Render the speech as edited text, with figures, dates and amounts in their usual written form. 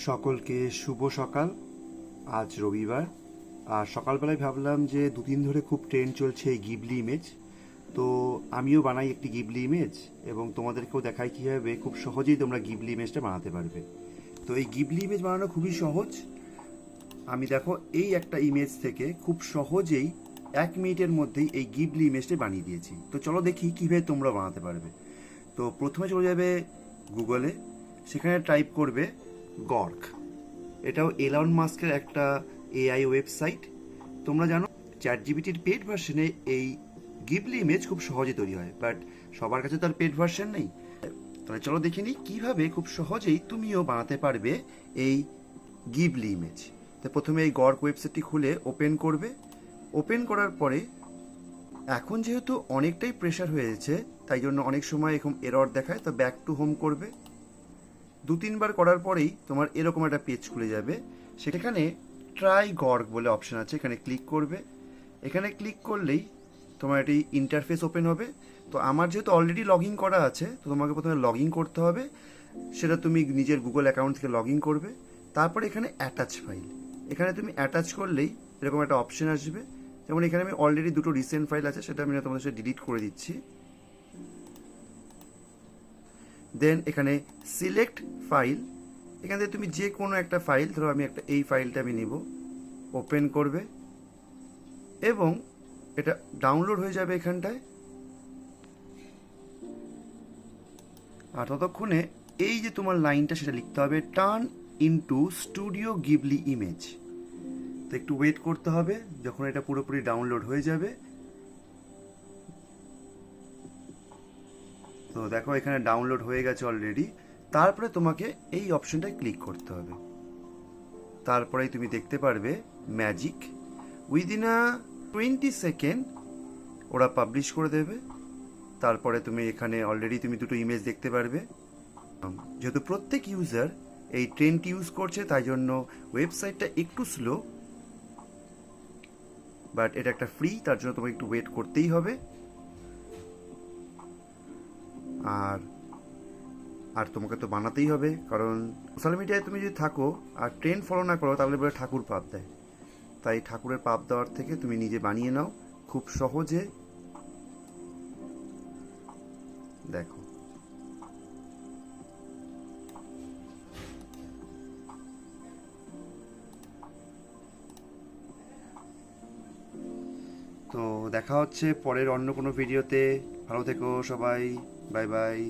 সকলকে শুভ সকাল। আজ রবিবার, আর সকালবেলায় ভাবলাম যে দুদিন ধরে খুব ট্রেন্ড চলছে এই গিবলি ইমেজ, তো আমিও বানাই একটি গিবলি ইমেজ এবং তোমাদেরকেও দেখাই কীভাবে খুব সহজেই তোমরা গিবলি ইমেজটা বানাতে পারবে। তো এই গিবলি ইমেজ বানানো খুবই সহজ। আমি দেখো এই একটা ইমেজ থেকে খুব সহজেই 1 মিনিটের মধ্যেই এই গিবলি ইমেজটা বানিয়ে দিয়েছি। তো চলো দেখি কীভাবে তোমরা বানাতে পারবে। তো প্রথমে চলে যাবে গুগলে, সেখানে টাইপ করবে গর্ক। এটাও এলন মাস্কের একটা এআই ওয়েবসাইট। তোমরা জানো চ্যাটজিপিটির পেড ভার্সনে এই গিবলি ইমেজ খুব সহজে তৈরি হয়, বাট সবার কাছে তো আর পেড ভার্সন নেই। তাহলে চলো দেখে নিই কীভাবে খুব সহজেই তুমিও বানাতে পারবে এই গিবলি ইমেজ। তো প্রথমে এই গর্ক ওয়েবসাইটটি খুলে ওপেন করবে। ওপেন করার পরে এখন যেহেতু অনেকটাই প্রেশার হয়েছে, তাই জন্য অনেক সময় এরকম এরর দেখায়, তো ব্যাক টু হোম করবে। 2-3 বার করার পরেই তোমার এরকম একটা পেজ খুলে যাবে। সেখানে ট্রাই গর্ক বলে অপশান আছে, এখানে ক্লিক করবে। এখানে ক্লিক করলেই তোমার একটি ইন্টারফেস ওপেন হবে। তো আমার যেহেতু অলরেডি লগ ইন করা আছে, তো তোমাকে প্রথমে লগ ইন করতে হবে। সেটা তুমি নিজের গুগল অ্যাকাউন্ট থেকে লগ ইন করবে। তারপরে এখানে অ্যাটাচ ফাইল, এখানে তুমি অ্যাটাচ করলেই এরকম একটা অপশান আসবে। যেমন এখানে আমি অলরেডি 2টো রিসেন্ট ফাইল আছে, সেটা আমি তোমাদের সাথে ডিলিট করে দিচ্ছি। দেন এখানে সিলেক্ট ফাইল, এখান থেকে তুমি যে কোনো একটা ফাইল, ধরো আমি এই ফাইলটা আমি নিব, ওপেন করবে এবং এটা ডাউনলোড হয়ে যাবে এখানটায়। আর ততক্ষণে এই যে তোমার লাইনটা সেটা লিখতে হবে, turn into studio Ghibli image. তো একটু ওয়েট করতে হবে যখন এটা পুরোপুরি ডাউনলোড হয়ে যাবে। তো দেখো এখানে ডাউনলোড হয়ে গেছে অলরেডি। তারপরে তোমাকে এই অপশনটায় ক্লিক করতে হবে। তারপরেই তুমি দেখতে পারবে ম্যাজিক, উইদিন 20 সেকেন্ড ওরা পাবলিশ করে দেবে। তারপরে তুমি এখানে অলরেডি তুমি 2টো ইমেজ দেখতে পারবে। যেহেতু প্রত্যেক ইউজার এই ট্রেন্ডটি ইউজ করছে, তাই জন্য ওয়েবসাইটটা একটু স্লো, বাট এটা একটা ফ্রি, তার জন্য তোমাকে একটু ওয়েট করতেই হবে। আর তোমাকে তো বানাতেই হবে, কারণ সোশ্যাল মিডিয়ায় তুমি যদি থাকো আর ট্রেন্ড ফলো না করো তাহলে বলে ঠাকুর পাপ দেয়। তাই ঠাকুরের পাপ দেওয়ার থেকে তুমি নিজে বানিয়ে নাও খুব সহজে। দেখো তো দেখা হচ্ছে পরের অন্য কোনো ভিডিওতে। ভালো থেকো সবাই, বাই বাই।